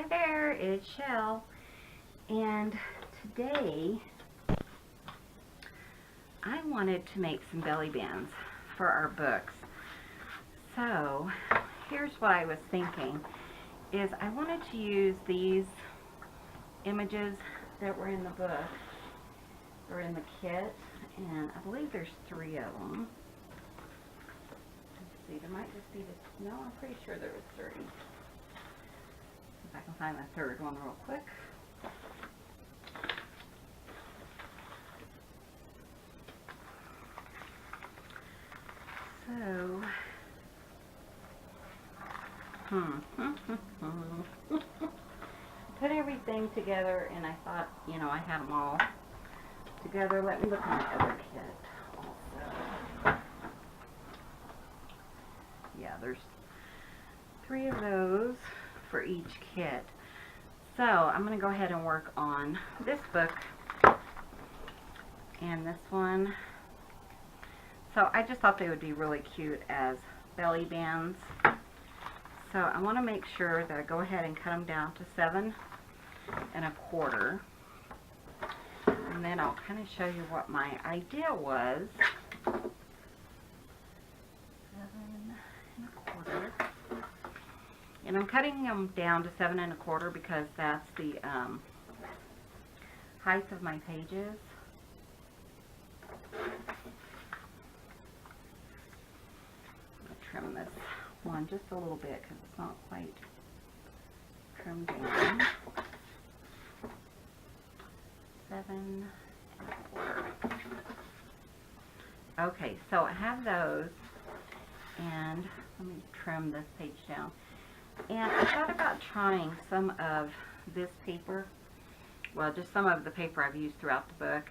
Hi there, it's Shell, and today I wanted to make some belly bands for our books. So here's what I was thinking, is I wanted to use these images that were in the book, or in the kit, and I believe there's 3 of them. Let's see, there might just be this, no, I'm pretty sure there was 3. If I can find the 3rd one real quick. So, put everything together, and I thought, you know, I had them all together. Let me look at my other kit also. Yeah, there's 3 of those for each kit. So I'm going to go ahead and work on this book and this one. So I just thought they would be really cute as belly bands. So I want to make sure that I go ahead and cut them down to 7 1/4. And then I'll kind of show you what my idea was. 7 1/4. And I'm cutting them down to 7 1/4 because that's the height of my pages. Trim this one just a little bit because it's not quite trimmed down. 7 1/4. Okay, so I have those, and let me trim this page down. And I thought about trying some of this paper, well, just some of the paper I've used throughout the book,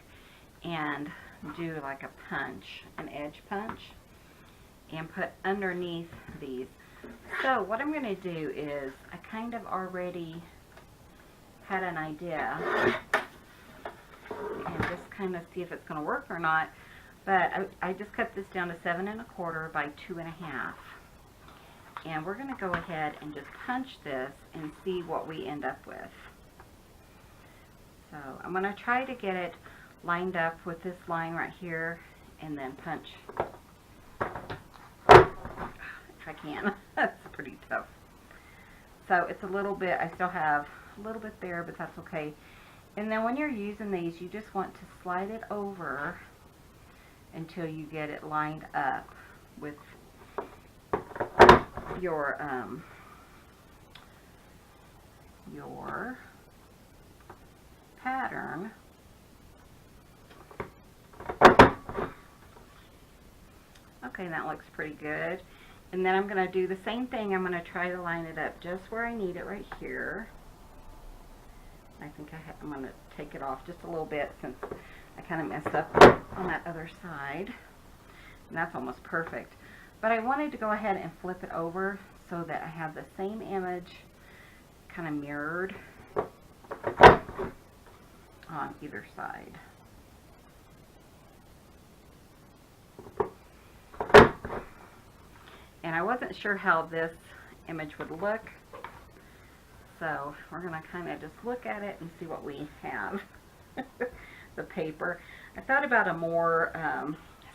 and do like a punch, an edge punch, and put underneath these. So what I'm going to do is, I kind of already had an idea, and just kind of see if it's going to work or not, but I just cut this down to 7 1/4 by 2 1/2. And we're going to go ahead and just punch this and see what we end up with. So I'm going to try to get it lined up with this line right here, and then punch if I can. That's pretty tough. So it's a little bit, I still have a little bit there, but that's okay. And then when you're using these, you just want to slide it over until you get it lined up with your pattern. Okay, that looks pretty good. And then I'm going to do the same thing. I'm going to try to line it up just where I need it right here. I think I'm going to take it off just a little bit since I kind of messed up on that other side. And that's almost perfect. But I wanted to go ahead and flip it over so that I have the same image kind of mirrored on either side. And I wasn't sure how this image would look, so we're going to kind of just look at it and see what we have. The paper. I thought about a more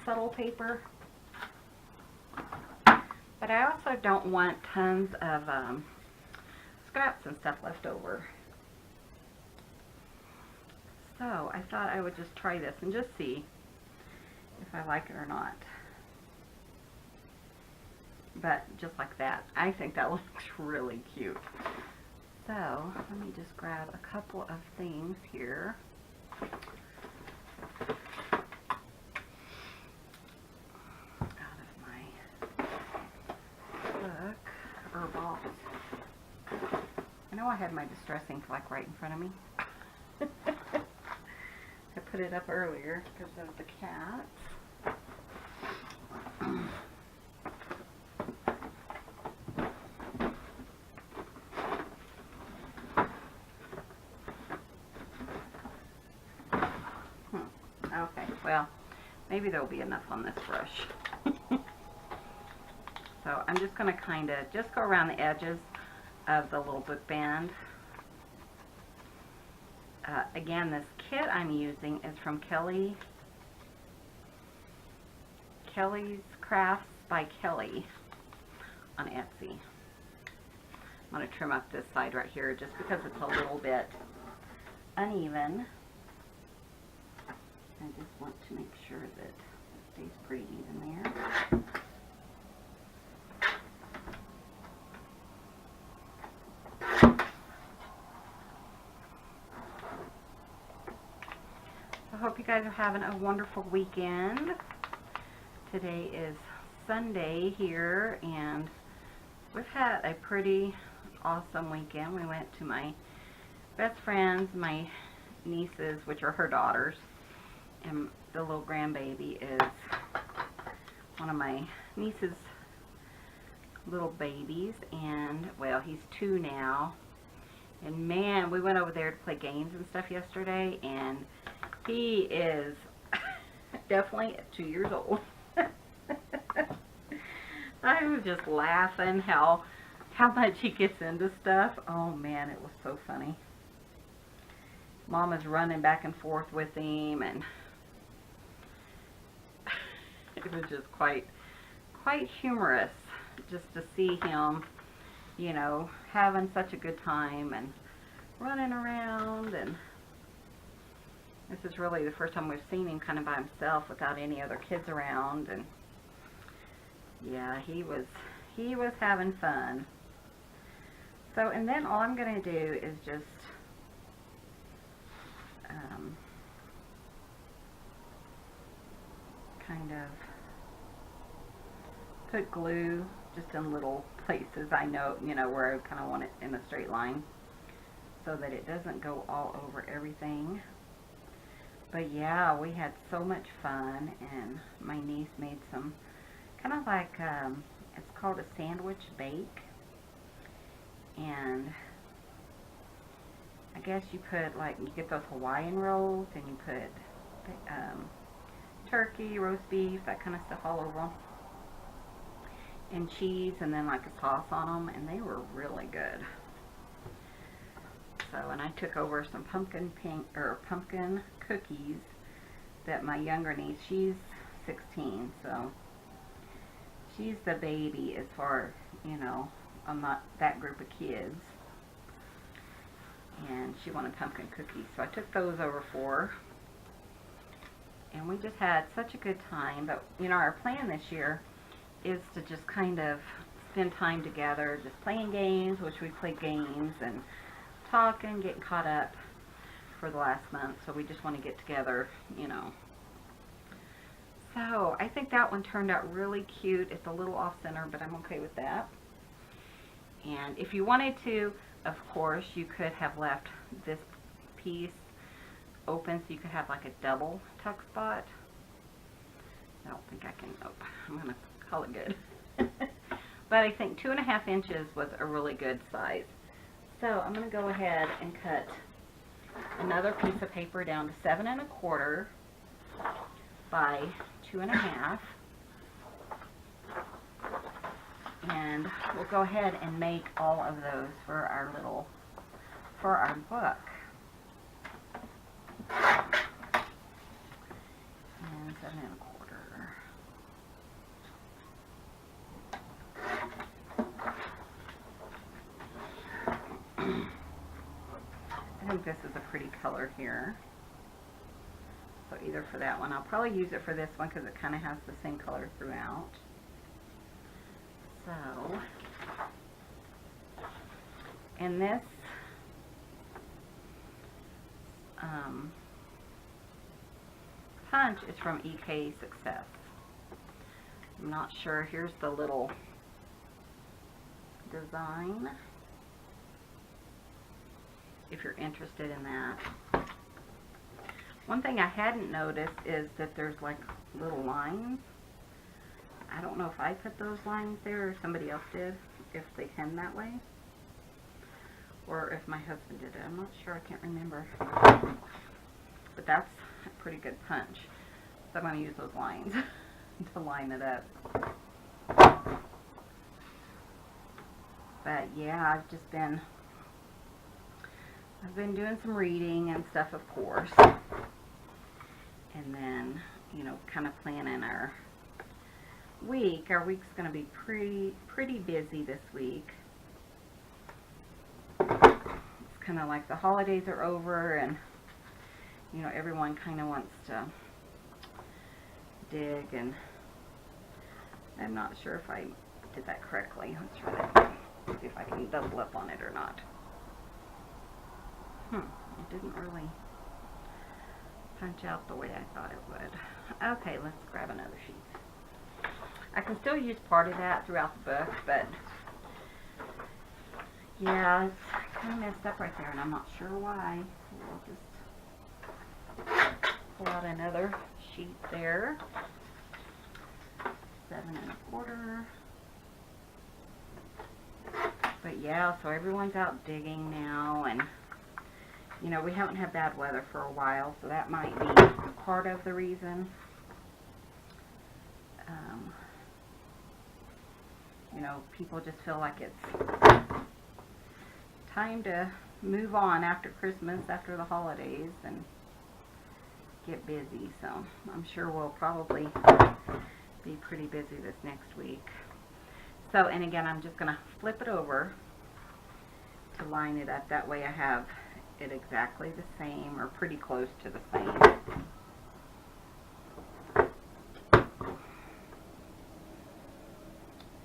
subtle paper, but I also don't want tons of scraps and stuff left over. So I thought I would just try this and just see if I like it or not. But just like that, I think that looks really cute. So let me just grab a couple of things here. Out of my book, or box. I know I had my distress ink like right in front of me. I put it up earlier because of the cats. Okay, well, maybe there'll be enough on this brush. So I'm just going to kind of just go around the edges of the little book band again, this kit I'm using is from Kelly's Crafts by Kelly on Etsy. I'm going to trim up this side right here just because it's a little bit uneven. I just want to make sure that it stays pretty even there. I hope you guys are having a wonderful weekend. Today is Sunday here, and we've had a pretty awesome weekend. We went to my best friend's, my nieces, which are her daughters, and the little grandbaby is one of my niece's little babies, and well, he's 2 now. And man, we went over there to play games and stuff yesterday, and he is definitely 2 years old. I was just laughing how much he gets into stuff. Oh man, it was so funny. Mama's running back and forth with him, and it was just quite humorous just to see him, you know, having such a good time and running around. And this is really the first time we've seen him kind of by himself without any other kids around. And yeah, he was having fun. So, and then all I'm going to do is just kind of put glue just in little places I know, you know, where I kind of want it in a straight line so that it doesn't go all over everything. But yeah, we had so much fun, and my niece made some kind of like, it's called a sandwich bake, and I guess you put, like, you get those Hawaiian rolls, and you put turkey, roast beef, that kind of stuff all over them, and cheese, and then like a sauce on them, and they were really good. So, and I took over some pumpkin cookies that my younger niece, she's 16, so she's the baby as far, you know, I'm not that group of kids. And she wanted pumpkin cookies, so I took those over for her. And we just had such a good time. But, you know, our plan this year is to just kind of spend time together, just playing games, which we played games, and talking, getting caught up for the last month. So we just want to get together, you know. So I think that one turned out really cute. It's a little off-center, but I'm okay with that. And if you wanted to, of course, you could have left this piece open so you could have like a double tuck spot. I don't think I can, oh, I'm going to call it good. But I think 2.5 inches was a really good size. So I'm going to go ahead and cut another piece of paper down to 7 1/4 by 2.5. And we'll go ahead and make all of those for our book. And 7 1/4. I think this is a pretty color here. So either for that one, I'll probably use it for this one because it kind of has the same color throughout. So, and this punch is from EK Success. I'm not sure. Here's the little design, if you're interested in that. One thing I hadn't noticed is that there's like little lines. I don't know if I put those lines there or somebody else did, if they hem that way, or if my husband did it. I'm not sure. I can't remember. But that's a pretty good punch. So I'm going to use those lines to line it up. But yeah, I've just been I've been doing some reading and stuff, of course. And then, you know, kind of planning our week. Our week's going to be pretty busy this week. It's kind of like the holidays are over and, you know, everyone kind of wants to dig, and I'm not sure if I did that correctly. Let's try that. See if I can double up on it or not. It didn't really punch out the way I thought it would. Okay, let's grab another sheet. I can still use part of that throughout the book, but yeah, it's kind of messed up right there, and I'm not sure why. So we'll just pull out another sheet there. 7 1/4. But yeah, so everyone's out digging now, and you know, we haven't had bad weather for a while, so that might be part of the reason. You know, people just feel like it's time to move on after Christmas, after the holidays, and get busy. So I'm sure we'll probably be pretty busy this next week. So, and again, I'm just going to flip it over to line it up. That way I have it exactly the same, or pretty close to the same. And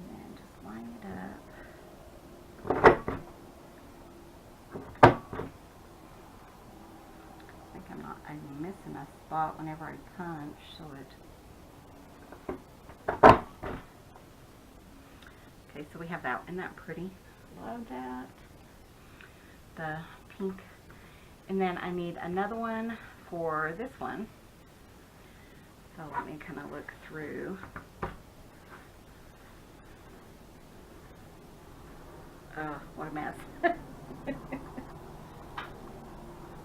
then just line it up. I think I'm missing a spot whenever I punch, so it... Okay, so we have that. Isn't that pretty? Love that. The pink. And then I need another one for this one. So let me kind of look through. Oh, what a mess.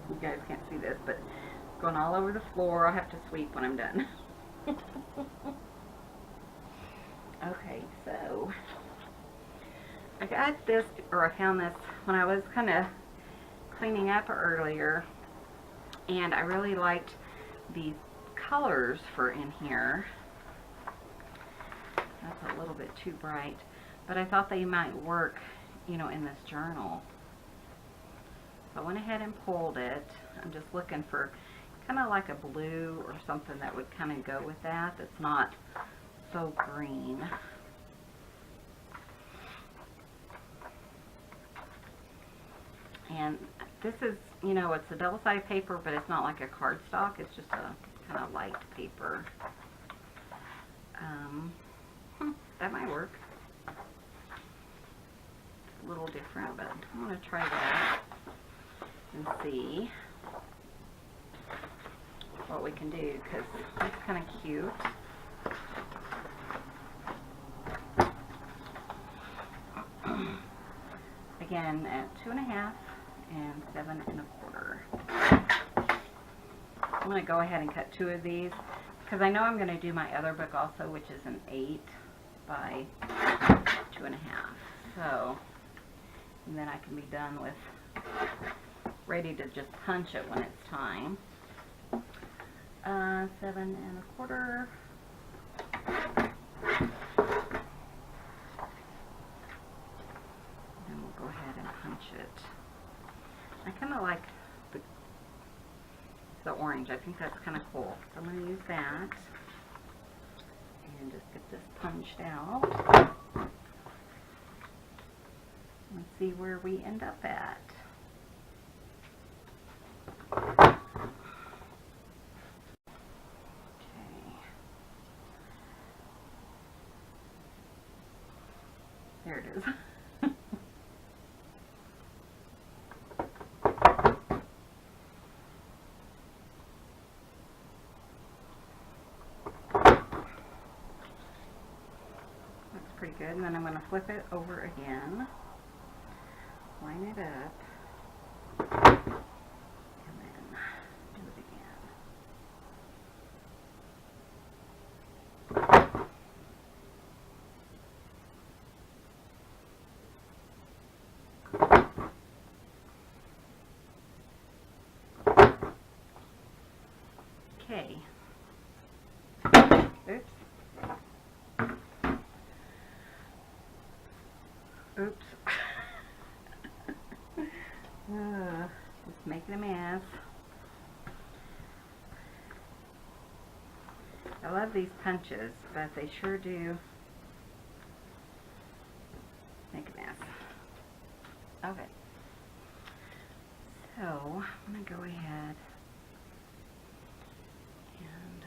You guys can't see this, but it's going all over the floor. I'll have to sweep when I'm done. Okay, so I got this, or I found this when I was kind of cleaning up earlier, and I really liked these colors for in here. That's a little bit too bright, but I thought they might work, you know, in this journal. So I went ahead and pulled it. I'm just looking for kind of like a blue or something that would kind of go with that, that's not so green. And this is, you know, it's a double-sided paper, but it's not like a cardstock. It's just a kind of light paper. That might work. It's a little different, but I'm going to try that and see what we can do, because it's kind of cute. Again, at 2 1/2 and 7 1/4. I'm going to go ahead and cut 2 of these, because I know I'm going to do my other book also, which is an 8 by 2 1/2. So, and then I can be done with, ready to just punch it when it's time. 7 1/4. Then we'll go ahead and punch it. I kind of like the orange. I think that's kind of cool. So I'm going to use that and just get this punched out. Let's see where we end up at. There it is. Looks pretty good. And then I'm going to flip it over again, line it up, and then do it again. Okay. Oops. Oops. Just making a mess. I love these punches, but they sure do make a mess. Okay. So, I'm going to go ahead and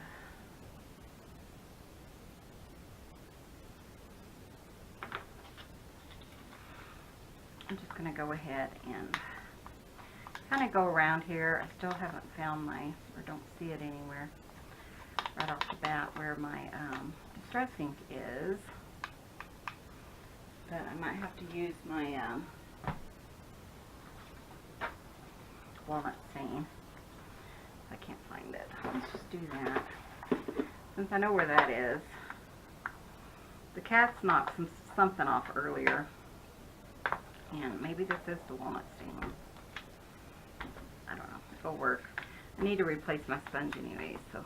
I'm just going to go ahead and kind of go around here. I still haven't found my, or don't see it anywhere right off the bat where my distress ink is. But I might have to use my walnut stain. I can't find it. Let's just do that. Since I know where that is. The cat's knocked something off earlier. And maybe this is the walnut stain. I don't know. It'll work. I need to replace my sponge anyway, so.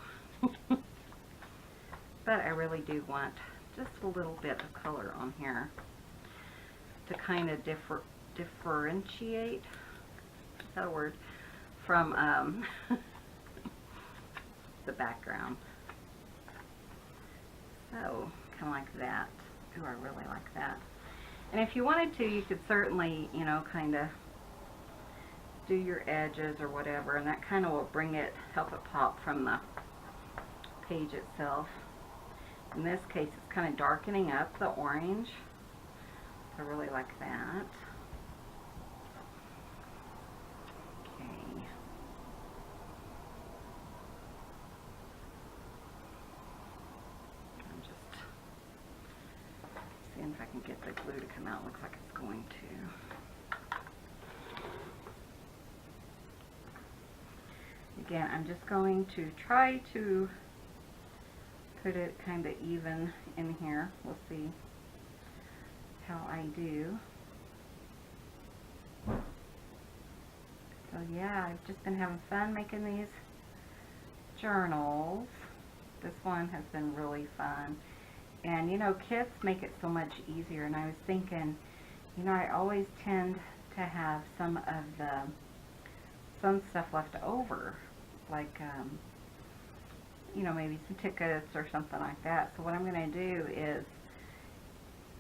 But I really do want just a little bit of color on here to kind of differentiate, is that a word, from the background. So, kind of like that. Ooh, I really like that. And if you wanted to, you could certainly, you know, kind of do your edges or whatever, and that kind of will bring it, help it pop from the page itself. In this case, it's kind of darkening up the orange. I really like that. Okay. I'm just seeing if I can get the glue to come out. Looks like it's going to. Again, I'm just going to try to put it kind of even in here. We'll see how I do. So yeah, I've just been having fun making these journals. This one has been really fun. And you know, kits make it so much easier. And I was thinking, you know, I always tend to have some stuff left over. Like, you know, maybe some tickets or something like that. So what I'm going to do is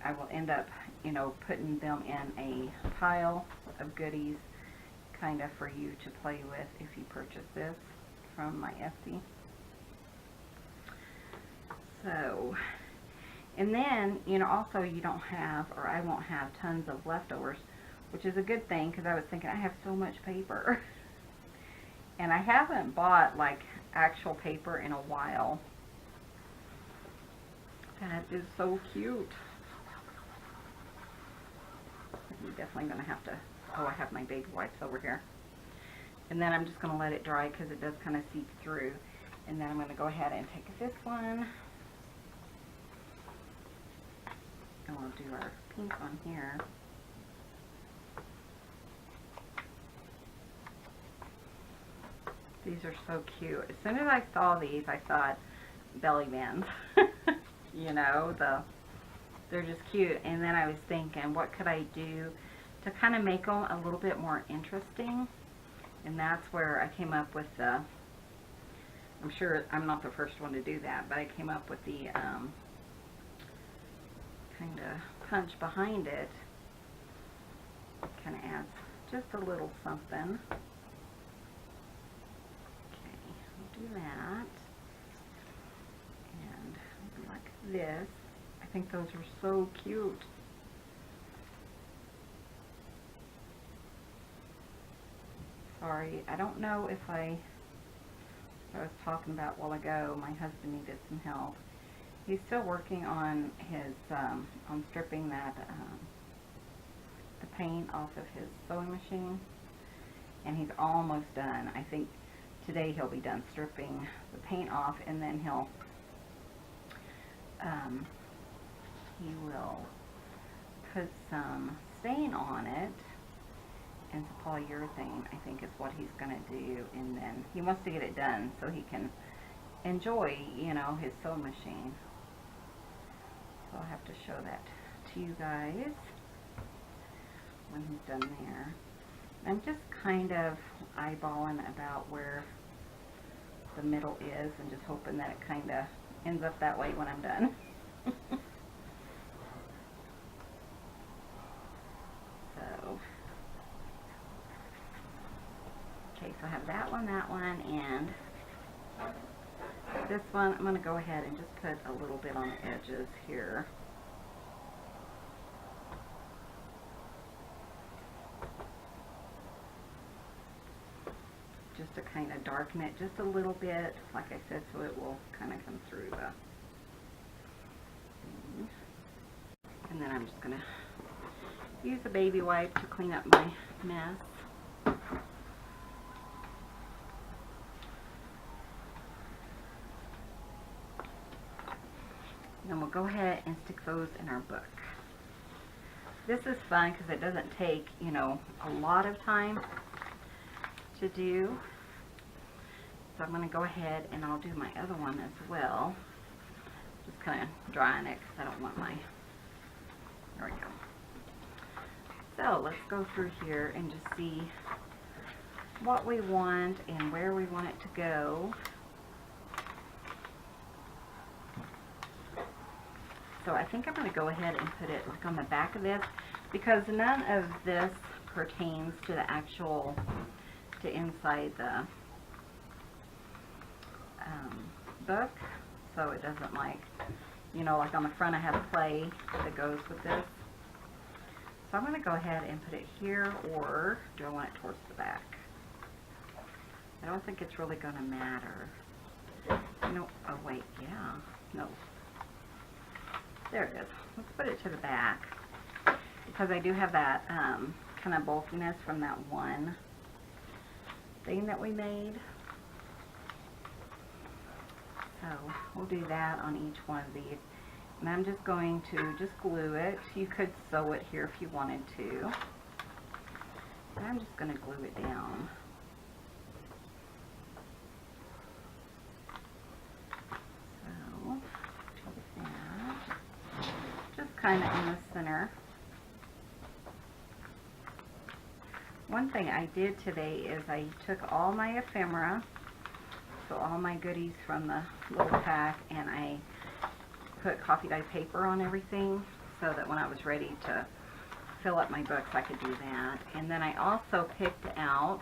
I will end up, you know, putting them in a pile of goodies kind of for you to play with if you purchase this from my Etsy. So, and then, you know, also you don't have, or I won't have tons of leftovers, which is a good thing because I was thinking I have so much paper. And I haven't bought like actual paper in a while. That is so cute. I'm definitely going to have to, oh, I have my baby wipes over here. And then I'm just going to let it dry because it does kind of seep through. And then I'm going to go ahead and take this one. And we'll do our pink on here. These are so cute. As soon as I saw these, I thought belly bands. You know, they're just cute. And then I was thinking, what could I do to kind of make them a little bit more interesting? And that's where I came up with the, I'm sure I'm not the first one to do that, but I came up with the kind of punch behind it. Kind of adds just a little something. Do that, and like this. I think those are so cute. Sorry, I don't know if I was talking about a while ago, my husband needed some help. He's still working on his, on stripping that, the paint off of his sewing machine, and he's almost done. I think today he'll be done stripping the paint off, and then he will put some stain on it and some polyurethane, I think is what he's going to do, and then he wants to get it done so he can enjoy, you know, his sewing machine. So I'll have to show that to you guys when he's done there. I'm just kind of eyeballing about where the middle is and just hoping that it kind of ends up that way when I'm done. Okay, so I have that one, and this one. I'm going to go ahead and just put a little bit on the edges here. Just to kind of darken it just a little bit, like I said, so it will kind of come through the. And then I'm just going to use a baby wipe to clean up my mess. Then we'll go ahead and stick those in our book. This is fun because it doesn't take, you know, a lot of time to do. So I'm going to go ahead and I'll do my other one as well. Just kind of drying it because I don't want my, there we go. So let's go through here and just see what we want and where we want it to go. So I think I'm going to go ahead and put it like on the back of this, because none of this pertains to the actual, to inside the book. So it doesn't, like, you know, like on the front I have play that goes with this. So I'm going to go ahead and put it here, or do I want it towards the back? I don't think it's really going to matter. No, oh wait, yeah, no. There it is. Let's put it to the back, because I do have that kind of bulkiness from that one thing that we made. So we'll do that on each one of these. And I'm just going to just glue it. You could sew it here if you wanted to. But I'm just going to glue it down. So, do that. Just kind of in the center. One thing I did today is I took all my ephemera, so all my goodies from the little pack, and I put coffee dye paper on everything so that when I was ready to fill up my books I could do that. And then I also picked out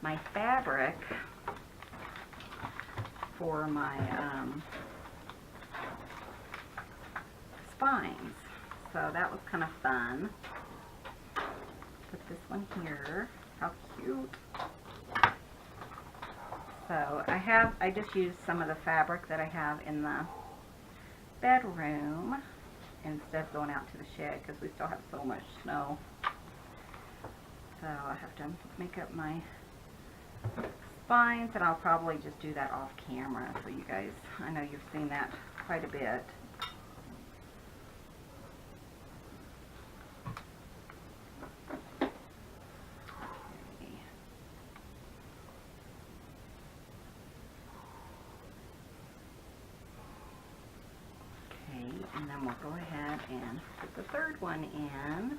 my fabric for my spines. So that was kind of fun. Put this one here. How cute. So I just used some of the fabric that I have in the bedroom instead of going out to the shed, because we still have so much snow. So I have to make up my spines, and I'll probably just do that off camera. So you guys, I know you've seen that quite a bit. And then we'll go ahead and put the third one in.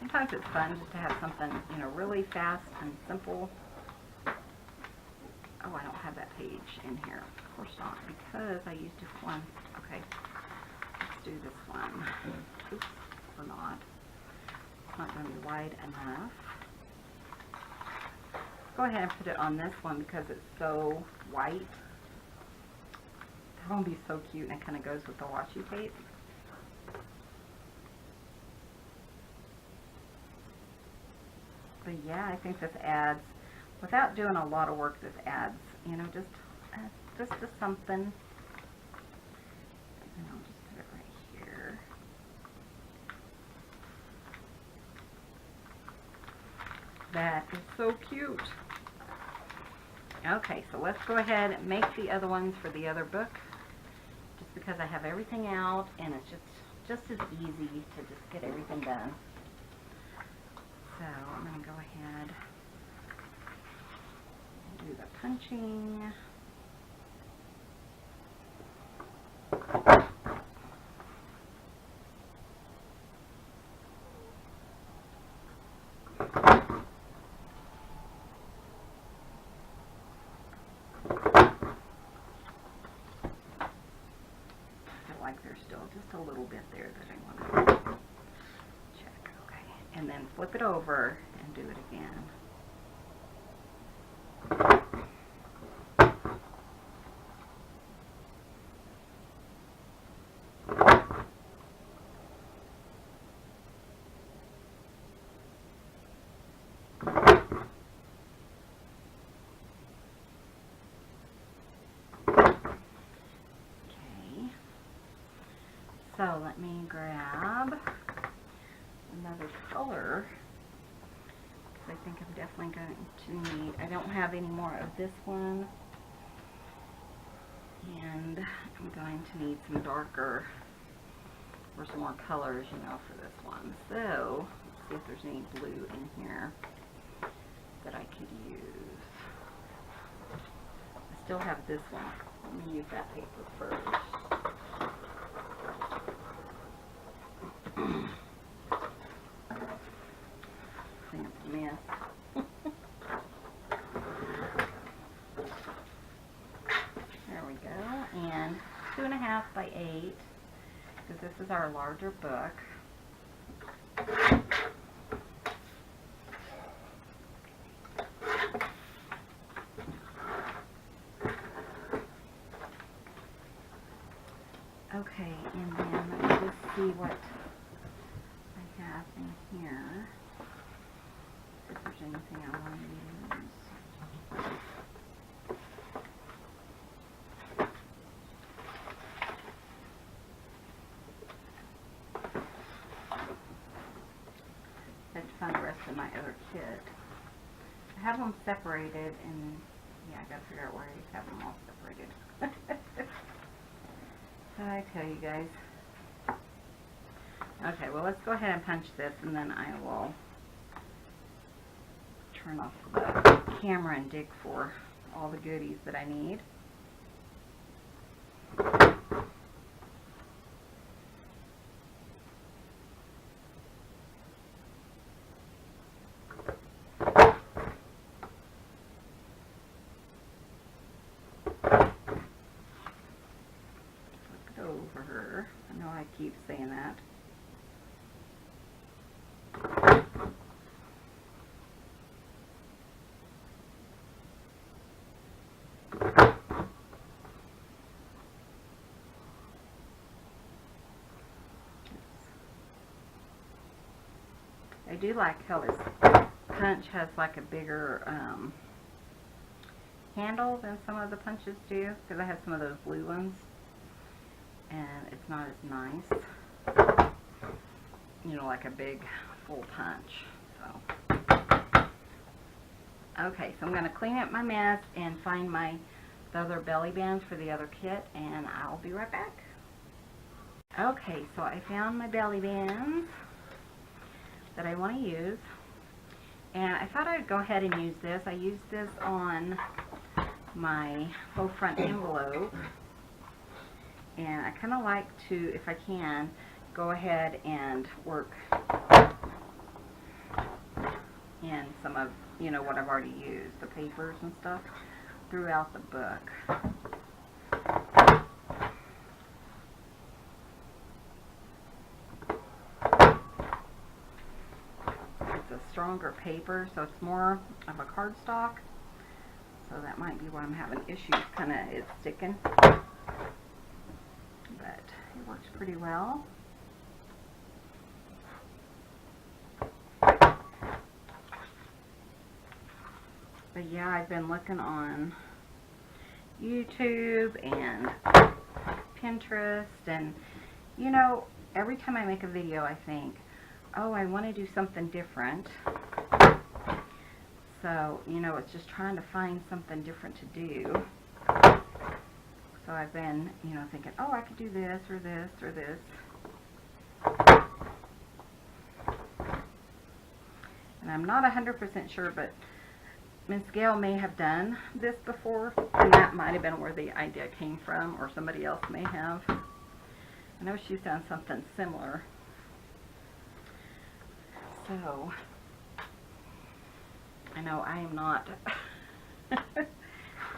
Sometimes it's fun just to have something, you know, really fast and simple. Oh, I don't have that page in here. Of course not, because I used different ones. Okay, let's do this one. Oops, or not. It's not going to be wide enough. Go ahead and put it on this one because it's so white. That won't be so cute, and it kind of goes with the washi tape. But yeah, I think this adds, without doing a lot of work, this adds, you know, just to something. And I'll just put it right here. That is so cute. Okay, so let's go ahead and make the other ones for the other book, just because I have everything out, and it's just as easy to just get everything done. So I'm going to go ahead and do the punching. Like there's still just a little bit there that I want to check. Okay, and then flip it over and do it again. So let me grab another color, because I think I'm definitely going to need, I don't have any more of this one, and I'm going to need some darker, or some more colors, you know, for this one. So let's see if there's any blue in here that I could use. I still have this one. Let me use that paper first. There we go, and 2.5 by 8, because this is our larger book. Okay, and then let me just see what I have in here. See if there's anything I want to use. I have to find the rest of my other kit. I have them separated, and yeah, I gotta figure out where I have them all separated. I tell you guys. Okay, well, let's go ahead and punch this, and then I will turn off the camera and dig for all the goodies that I need. Over her. I know I keep saying that. I do like how this punch has like a bigger handle than some of the punches do, because I have some of those blue ones and it's not as nice, you know, like a big full punch. So okay, so I'm going to clean up my mess and find the other belly bands for the other kit, and I'll be right back. Okay, so I found my belly bands that I want to use, and I thought I'd go ahead and use this. I used this on my faux front envelope, and I kind of like to, if I can, go ahead and work in some of, you know, what I've already used, the papers and stuff, throughout the book. It's a stronger paper, so it's more of a cardstock, so that might be why I'm having issues, kind of, it's sticking. But it works pretty well. But yeah, I've been looking on YouTube and Pinterest, and you know, every time I make a video I think, oh, I want to do something different. So, you know, it's just trying to find something different to do. So I've been, you know, thinking, oh, I could do this or this or this. And I'm not 100% sure, but Miss Gayle may have done this before, and that might have been where the idea came from, or somebody else may have. I know she's done something similar. So I know I am not,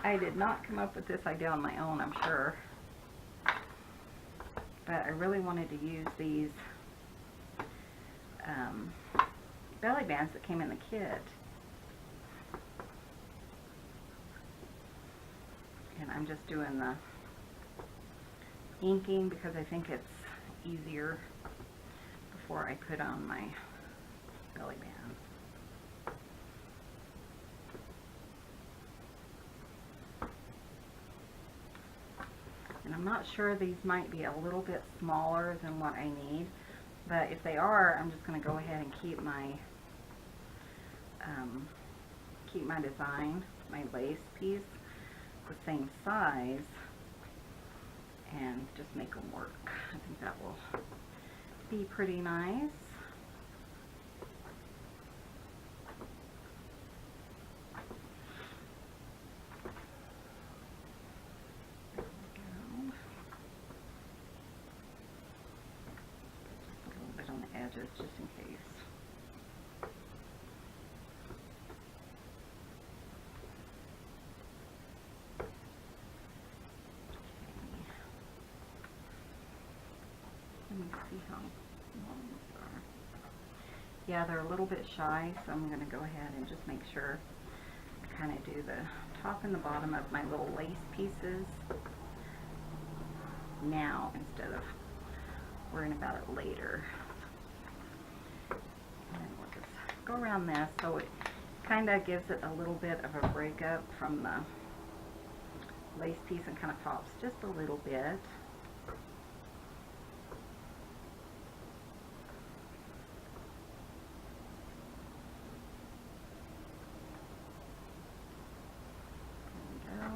I did not come up with this idea on my own, I'm sure. But I really wanted to use these belly bands that came in the kit. And I'm just doing the inking because I think it's easier before I put on my belly bands. And I'm not sure, these might be a little bit smaller than what I need, but if they are, I'm just going to go ahead and keep my design, my lace piece, the same size, and just make them work. I think that will be pretty nice. Edges just in case. Okay. Let me see how long these are. Yeah, they're a little bit shy, so I'm going to go ahead and just make sure I kind of do the top and the bottom of my little lace pieces now instead of worrying about it later. Go around this so it kind of gives it a little bit of a breakup from the lace piece and kind of pops just a little bit. There we go.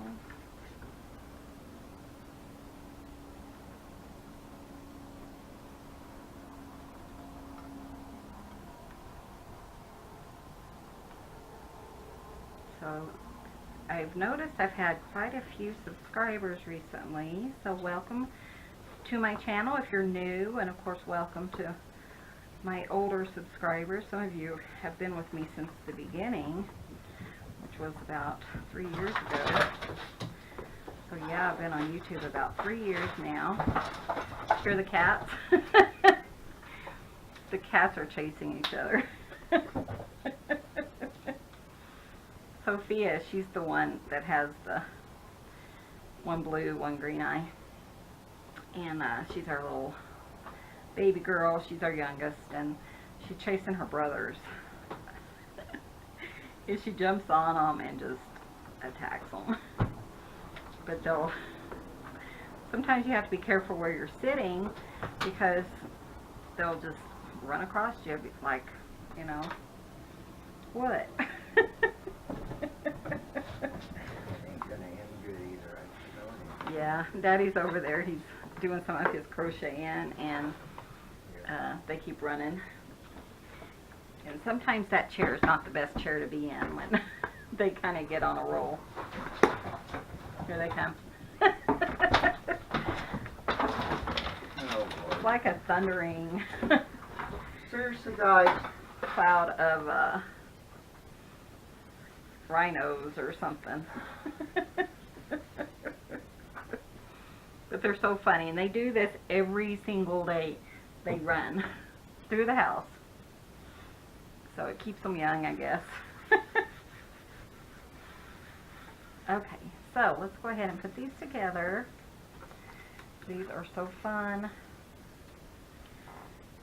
So I've noticed I've had quite a few subscribers recently, so welcome to my channel if you're new, and of course welcome to my older subscribers. Some of you have been with me since the beginning, which was about 3 years ago. So yeah, I've been on YouTube about 3 years now. Hear the cats? The cats are chasing each other. Sophia, she's the one that has the one blue, one green eye. And she's our little baby girl. She's our youngest, and she's chasing her brothers. And she jumps on them and just attacks them. But sometimes you have to be careful where you're sitting because they'll just run across you like, you know, what? Yeah, Daddy's over there. He's doing some of his crocheting, and they keep running. And sometimes that chair is not the best chair to be in when they kind of get on a roll. Here they come. It's like a thundering Seriously, guys. cloud of rhinos or something. But they're so funny, and they do this every single day. They run through the house. So it keeps them young, I guess. Okay, so let's go ahead and put these together. These are so fun.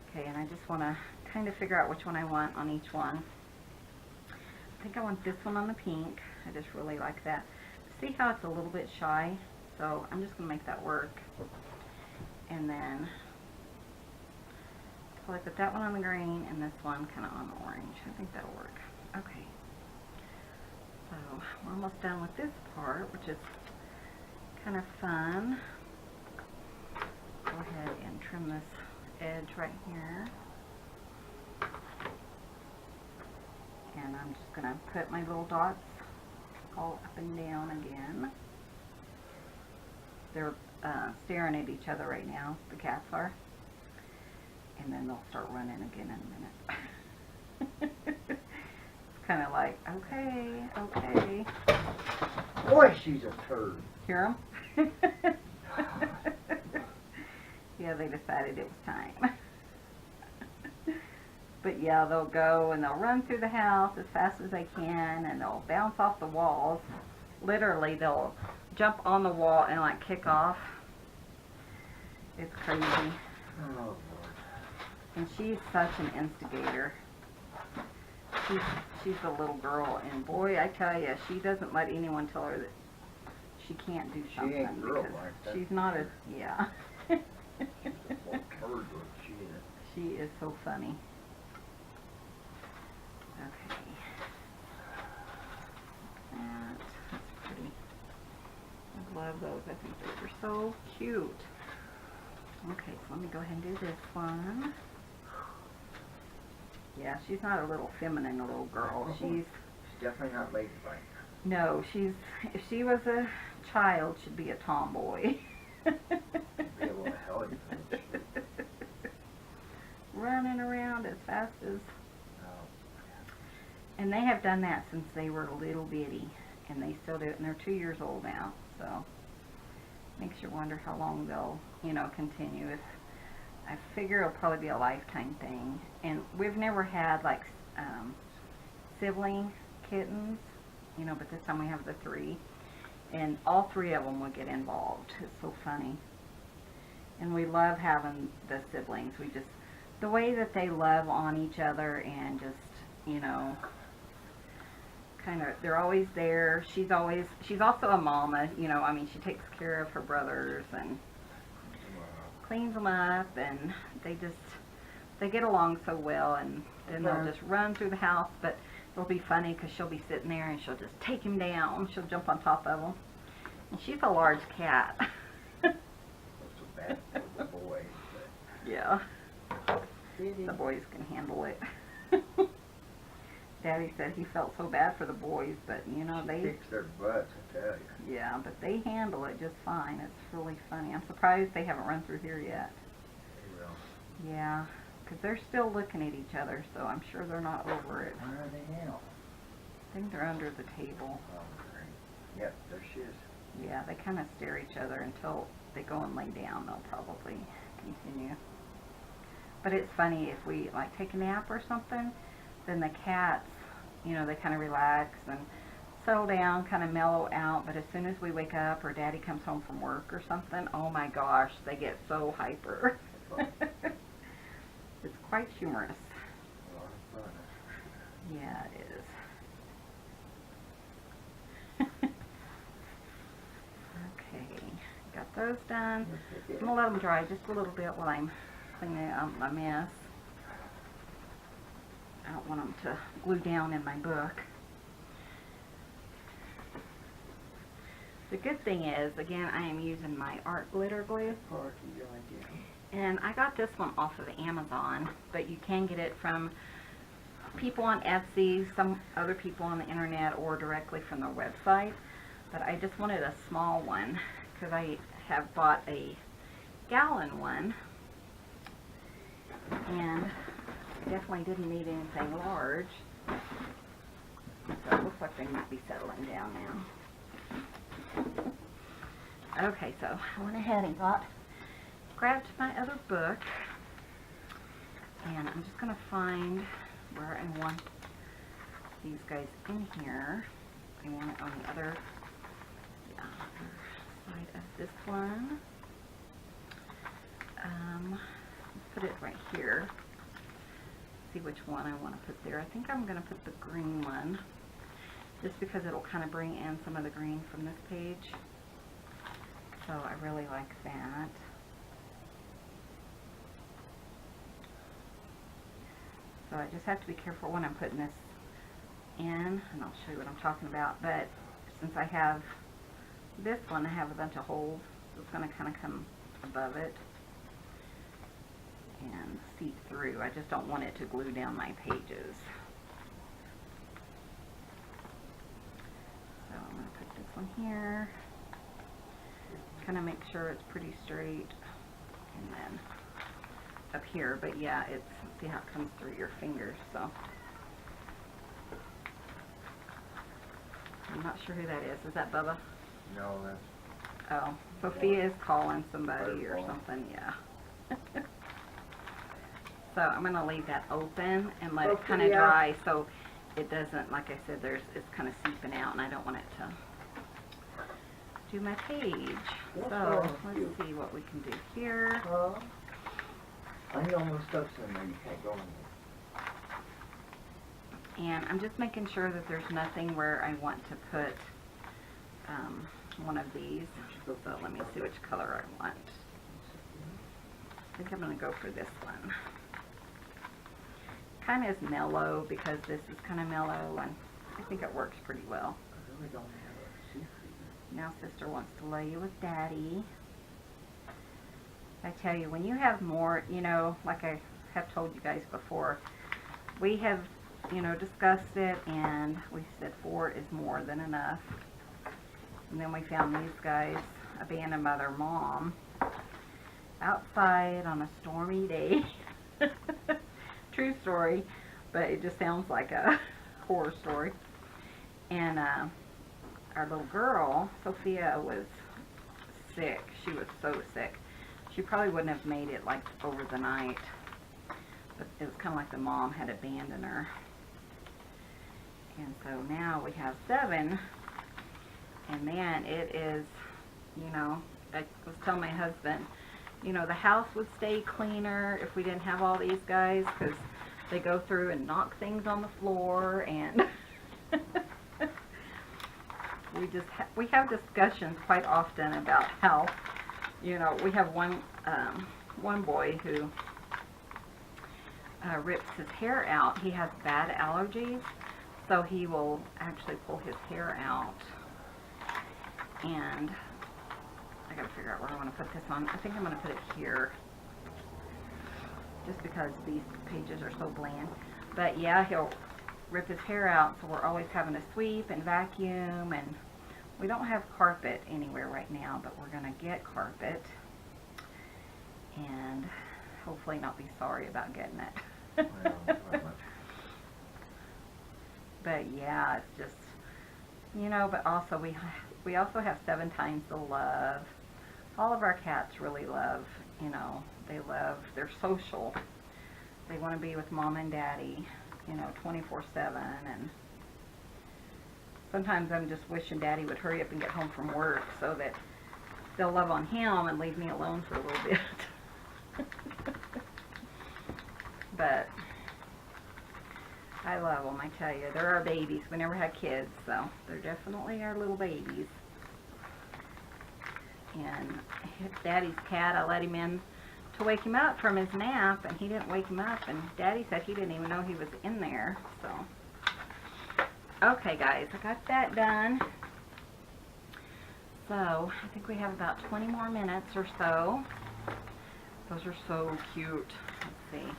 Okay, and I just want to kind of figure out which one I want on each one. I think I want this one on the pink. I just really like that. See how it's a little bit shy? So I'm just going to make that work. And then, so I put that one on the green and this one kind of on the orange. I think that'll work. Okay. So we're almost done with this part, which is kind of fun. Go ahead and trim this edge right here. And I'm just going to put my little dots all up and down again. They're staring at each other right now, the cats are. And then they'll start running again in a minute. It's kind of like, okay, okay. Boy, she's a turd. Hear them? Yeah, they decided it was time. But yeah, they'll go and they'll run through the house as fast as they can, and they'll bounce off the walls. Literally, they'll jump on the wall and like kick off. It's crazy. Oh, Lord. And she's such an instigator. She's a little girl, and boy, I tell you, she doesn't let anyone tell her that she can't do something. She ain't girl because like that. she's not a, yeah. What turd was she in? She is so funny. Okay. That's pretty. I love those. I think those are so cute. Okay, so let me go ahead and do this one. Yeah, she's not a little feminine little girl. She's definitely not ladylike. no, if she was a child, she'd be a tomboy. Be a little hellish. Running around as fast as. Oh. And they have done that since they were little bitty, and they still do it, and they're 2 years old now, so makes you wonder how long they'll, continue. I figure it'll probably be a lifetime thing. And we've never had like sibling kittens, but this time we have the 3, and all 3 of them would get involved. It's so funny, and we love having the siblings. The way that they love on each other, and just kind of, they're always there. She's also a mama, she takes care of her brothers and cleans them up, and they get along so well, and then they'll just run through the house. But it'll be funny because she'll be sitting there and she'll just take him down. She'll jump on top of him, and she's a large cat. Not so bad for the boys, but Yeah, the boys can handle it. Daddy said he felt so bad for the boys, but they kicks their butts, I tell you. yeah, but they handle it just fine. It's really funny. I'm surprised they haven't run through here yet. They will. Yeah, because they're still looking at each other, so I'm sure they're not over it. Where are they now? I think they're under the table. Oh, great. Yep, there she is. Yeah, they kind of stare at each other until they go and lay down. They'll probably continue. But it's funny, if we like take a nap or something, then the cats, they kind of relax and settle down, kind of mellow out. But as soon as we wake up or Daddy comes home from work or something, oh my gosh, they get so hyper. It's quite humorous. A lot of fun. Yeah, it is. Okay, got those done. I'm going to let them dry just a little bit while I'm cleaning up my mess. I don't want them to glue down in my book. The good thing is, again, I am using my art glitter glue. And I got this one off of Amazon, but you can get it from people on Etsy, some other people on the internet, or directly from their website. But I just wanted a small one because I have bought a gallon one, and I definitely didn't need anything large. So it looks like they might be settling down now. Okay, so I went ahead and grabbed my other book, and I'm just going to find where I want these guys in here. I want it on the other side of this one. Put it right here. See which one I want to put there. I think I'm going to put the green one, just because it'll kind of bring in some of the green from this page. So I really like that. So I just have to be careful when I'm putting this in, and I'll show you what I'm talking about. But since I have this one, I have a bunch of holes, so it's going to kind of come above it and seep through. I just don't want it to glue down my pages. So I'm going to put this one here, kind of make sure it's pretty straight, and then up here. But yeah, see how it comes through your fingers. So I'm not sure who that is. Is that Bubba? No, that's Oh, Sophia is calling somebody or Her phone. something, yeah. So I'm going to leave that open and let it kind of Sophia. dry so it doesn't, like I said, it's kind of seeping out and I don't want it to do my page. What's So wrong with let's you? see what we can do here. Huh? I know when stuff's in there, you can't go in there. And I'm just making sure that there's nothing where I want to put one of these. So let me see which color I want. I think I'm going to go for this one. Kind of is mellow because this is kind of mellow and I think it works pretty well. I really don't have a seafood. Now sister wants to lay you with daddy. I tell you, when you have more, you know, like I have told you guys before, we have, you know, discussed it and we said 4 is more than enough. And then we found these guys abandoned by their mom outside on a stormy day. True story, but it just sounds like a horror story. And our little girl, Sophia, was sick. She was so sick. She probably wouldn't have made it like over the night. But it was kind of like the mom had abandoned her. And so now we have 7. And man, it is, you know, I was telling my husband, you know, the house would stay cleaner if we didn't have all these guys because they go through and knock things on the floor and we have discussions quite often about how, you know, we have one boy who rips his hair out. He has bad allergies, so he will actually pull his hair out. And I gotta figure out where I want to put this on. I think I'm gonna put it here, just because these pages are so bland. But yeah, he'll rip his hair out, so we're always having to sweep and vacuum, and we don't have carpet anywhere right now, but we're gonna get carpet, and hopefully not be sorry about getting it. Well, not much. But yeah, it's just, you know, but also we also have 7 times the love. All of our cats really love, you know, they're social. They want to be with mom and daddy, you know, 24/7. And sometimes I'm just wishing daddy would hurry up and get home from work so that they'll love on him and leave me alone for a little bit. But I love them, I tell you. They're our babies. We never had kids, so they're definitely our little babies. And daddy's cat, I let him in to wake him up from his nap, and he didn't wake him up, and daddy said he didn't even know he was in there. So okay guys, I got that done. So I think we have about 20 more minutes or so. Those are so cute. Let's see.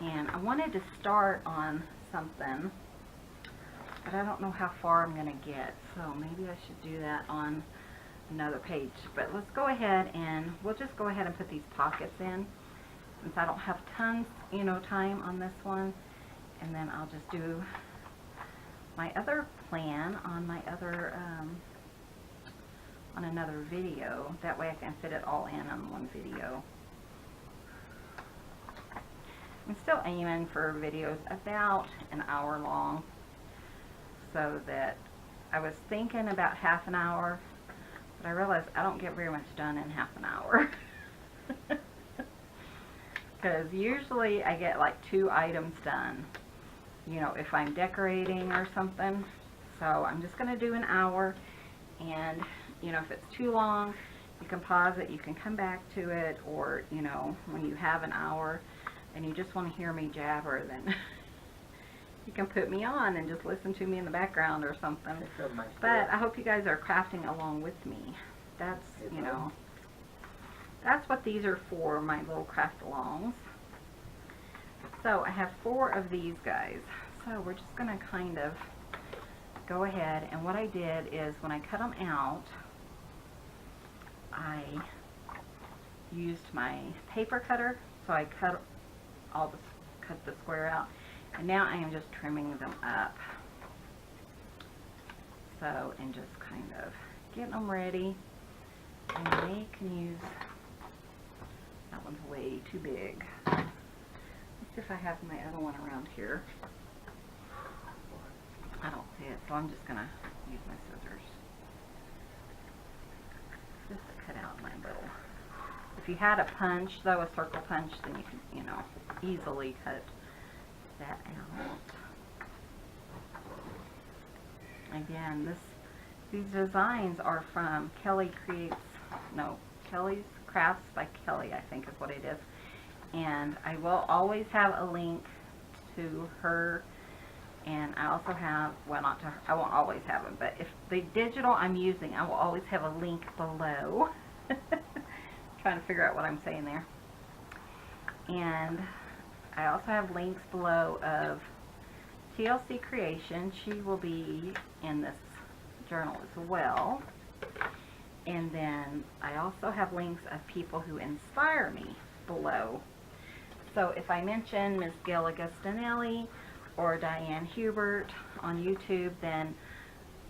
And I wanted to start on something, but I don't know how far I'm going to get, so maybe I should do that on another page. But let's go ahead and we'll just go ahead and put these pockets in, since I don't have tons, you know, time on this one. And then I'll just do my other plan on my other, on another video. That way I can fit it all in on one video. I'm still aiming for videos about an hour long, so that I was thinking about half an hour, but I realized I don't get very much done in half an hour. Because usually I get like 2 items done, you know, if I'm decorating or something. So I'm just going to do an hour, and you know, if it's too long, you can pause it, you can come back to it, or you know, when you have an hour and you just want to hear me jabber, then you can put me on and just listen to me in the background or something. But I hope you guys are crafting along with me. That's, you know, that's what these are for, my little craft alongs. So I have 4 of these guys. So we're just going to kind of go ahead, and what I did is when I cut them out, I used my paper cutter, so I cut the square out, and now I am just trimming them up. So, and just kind of getting them ready. And they can use, that one's way too big. Let's see if I have my other one around here. I don't see it, so I'm just going to use my scissors. Just to cut out my little. If you had a punch, though, a circle punch, then you can, you know, easily cut that out. Again, these designs are from Kelly's Crafts by Kelly, I think is what it is. And I will always have a link to her. And I also have, well, not to her, I won't always have them, but if the digital I'm using, I will always have a link below. Trying to figure out what I'm saying there. And I also have links below of TLC Creation. She will be in this journal as well. And then I also have links of people who inspire me below. So if I mention Miss Gayle Agostinelli or Diane Hubert on YouTube, then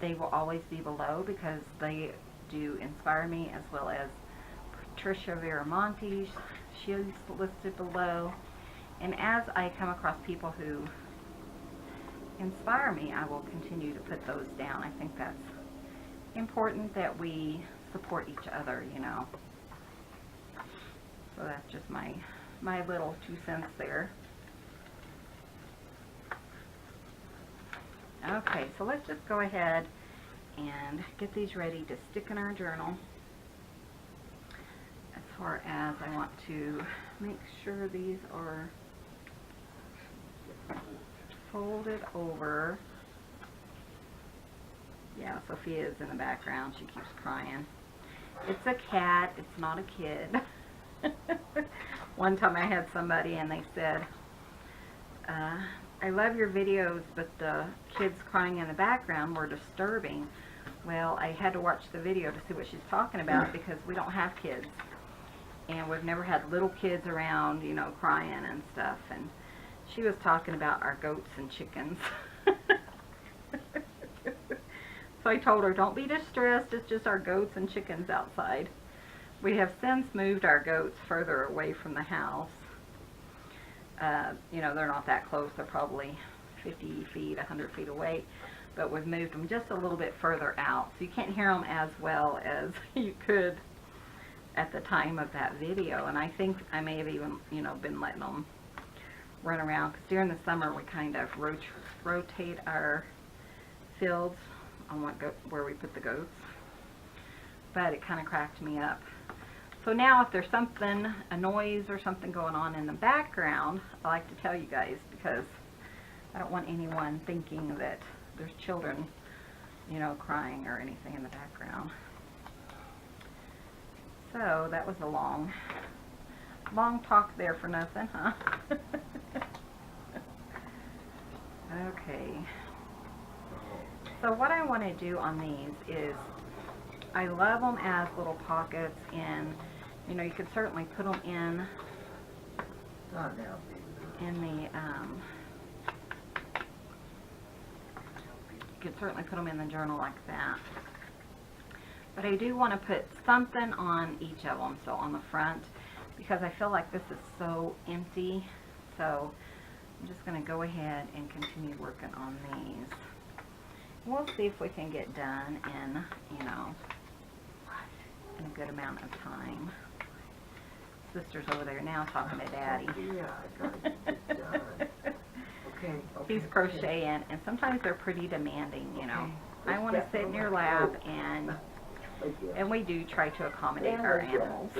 they will always be below because they do inspire me, as well as Patricia Viramontes. She's listed below. And as I come across people who inspire me, I will continue to put those down. I think that's important that we support each other, you know. So that's just my little 2 cents there. Okay, so let's just go ahead and get these ready to stick in our journal. As far as I want to make sure these are folded over. Yeah, Sophia's in the background. She keeps crying. It's a cat. It's not a kid. One time I had somebody and they said, I love your videos, but the kids crying in the background were disturbing. Well, I had to watch the video to see what she's talking about because we don't have kids. And we've never had little kids around, you know, crying and stuff. And she was talking about our goats and chickens. So I told her, don't be distressed, it's just our goats and chickens outside. We have since moved our goats further away from the house. You know, they're not that close, they're probably 50 feet, 100 feet away. But we've moved them just a little bit further out, so you can't hear them as well as you could at the time of that video. And I think I may have even, you know, been letting them run around, because during the summer we kind of rotate our fields on where we put the goats. But it kind of cracked me up. So now if there's something, a noise or something going on in the background, I like to tell you guys, because I don't want anyone thinking that there's children, you know, crying or anything in the background. So that was a long talk there for nothing, huh? Okay. So what I want to do on these is, I love them as little pockets, and you know, you could certainly put them in the journal like that. But I do want to put something on each of them. So on the front, because I feel like this is so empty, so I'm just going to go ahead and continue working on these. We'll see if we can get done in, you know, in a good amount of time. Sister's over there now talking to Daddy. Yeah, I gotta get it done. Okay. He's crocheting, and sometimes they're pretty demanding, you know. I want to sit in your lap, and we do try to accommodate our animals.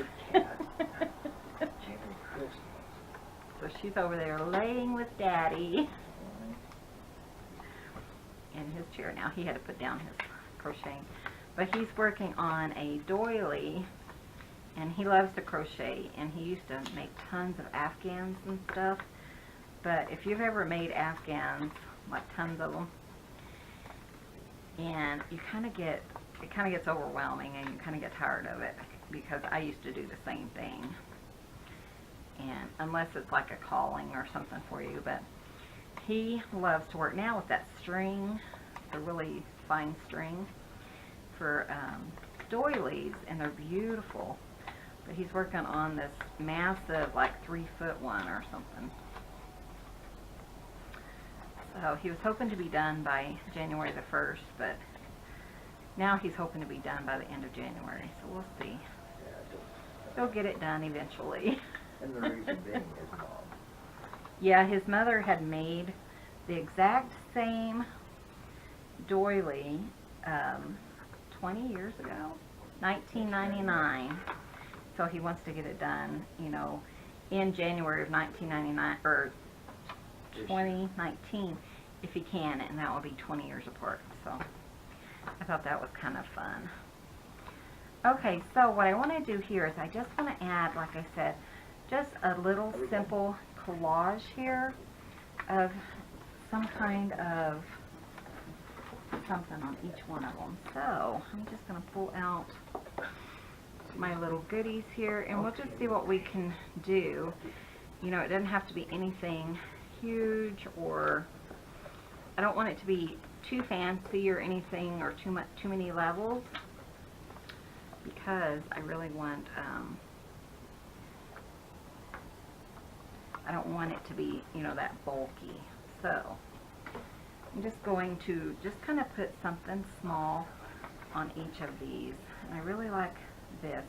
So she's over there laying with Daddy in his chair. Now he had to put down his crocheting, but he's working on a doily, and he loves to crochet, and he used to make tons of Afghans and stuff. But if you've ever made Afghans, like tons of them, and you kind of get, it kind of gets overwhelming, and you kind of get tired of it, because I used to do the same thing. And unless it's like a calling or something for you, but he loves to work now with that string, the really fine string for doilies, and they're beautiful. But he's working on this massive, like 3-foot one or something. So he was hoping to be done by January the 1st, but now he's hoping to be done by the end of January. So we'll see. Yeah, He'll get it done eventually. and the reason being is mom. Yeah, his mother had made the exact same doily 20 years ago, 1999. So he wants to get it done, you know, in January of 1999 or 2019 if he can, and that will be 20 years apart. So I thought that was kind of fun. Okay, so what I want to do here is I just want to add, like I said, just a little simple collage here of some kind of something on each one of them. So I'm just going to pull out my little goodies here, and we'll just see what we can do. You know, it doesn't have to be anything huge, or I don't want it to be too fancy or anything, or too many levels, because I really want I don't want it to be, you know, that bulky. So I'm just going to just kind of put something small on each of these, and I really like this.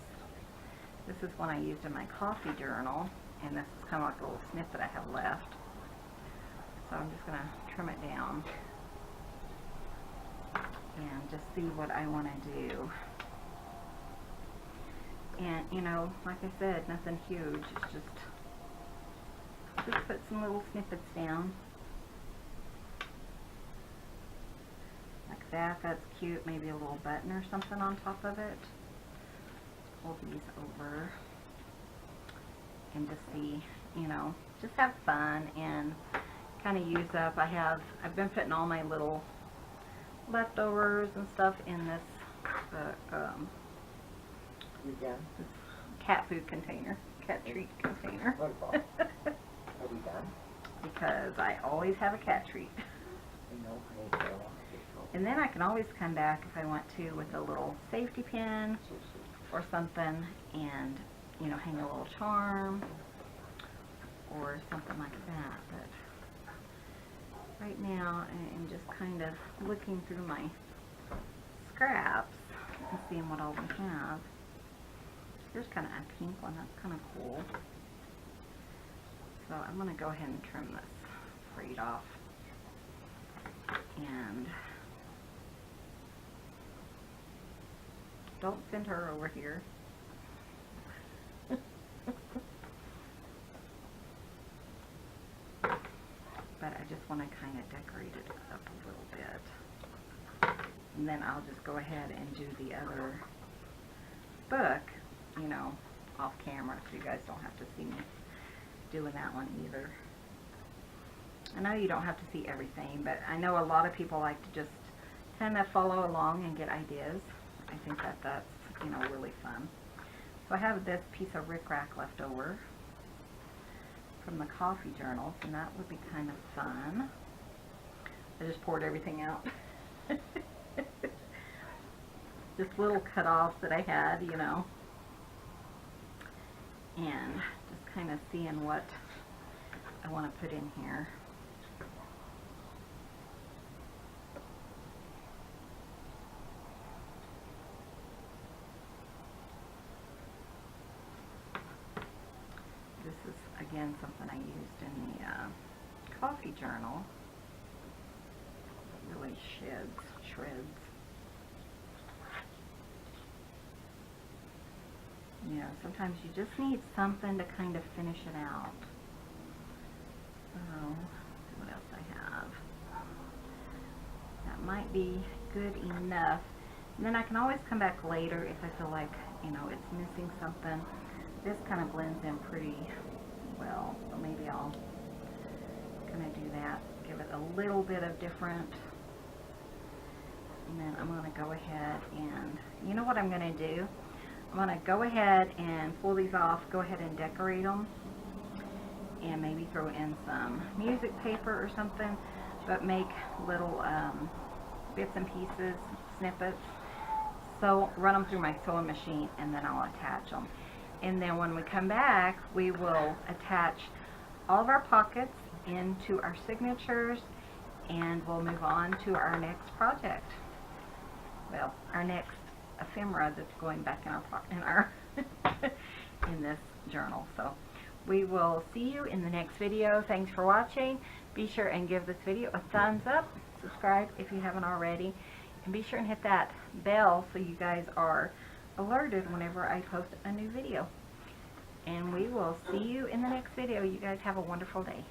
This is one I used in my coffee journal, and this is kind of like a little snippet I have left. So I'm just going to trim it down and just see what I want to do. And, you know, like I said, nothing huge. It's just put some little snippets down. Like that. That's cute. Maybe a little button or something on top of it. Pull these over and just see, you know, just have fun and kind of use up. I've been putting all my little leftovers and stuff in this this cat food container, cat treat container. Are we done? Because I always have a cat treat. And then I can always come back if I want to with a little safety pin or something, and, you know, hang a little charm or something like that. But right now I'm just kind of looking through my scraps and seeing what all we have. Here's kind of a pink one. That's kind of cool. So I'm going to go ahead and trim this braid off. And don't send her over here. But I just want to kind of decorate it up a little bit. And then I'll just go ahead and do the other book, you know, off camera, so you guys don't have to see me doing that one either. I know you don't have to see everything, but I know a lot of people like to just kind of follow along and get ideas. I think that that's, you know, really fun. So I have this piece of rickrack left over from the coffee journals, and that would be kind of fun. I just poured everything out. Just little cut-offs that I had, you know, and just kind of seeing what I want to put in here. This is, again, something I used in the coffee journal. It really shreds. You know, sometimes you just need something to kind of finish it out. So, let's see what else I have. That might be good enough. And then I can always come back later if I feel like, you know, it's missing something. This kind of blends in pretty well, so maybe I'll kind of do that. Give it a little bit of different. And then I'm going to go ahead and, you know what I'm going to do? I'm going to go ahead and pull these off, go ahead and decorate them, and maybe throw in some music paper or something, but make little bits and pieces, snippets. So run them through my sewing machine, and then I'll attach them. And then when we come back, we will attach all of our pockets into our signatures, and we'll move on to our next project. Well, our next ephemera that's going back in our in this journal. So we will see you in the next video. Thanks for watching. Be sure and give this video a thumbs up. Subscribe if you haven't already. And be sure and hit that bell so you guys are alerted whenever I post a new video. And we will see you in the next video. You guys have a wonderful day.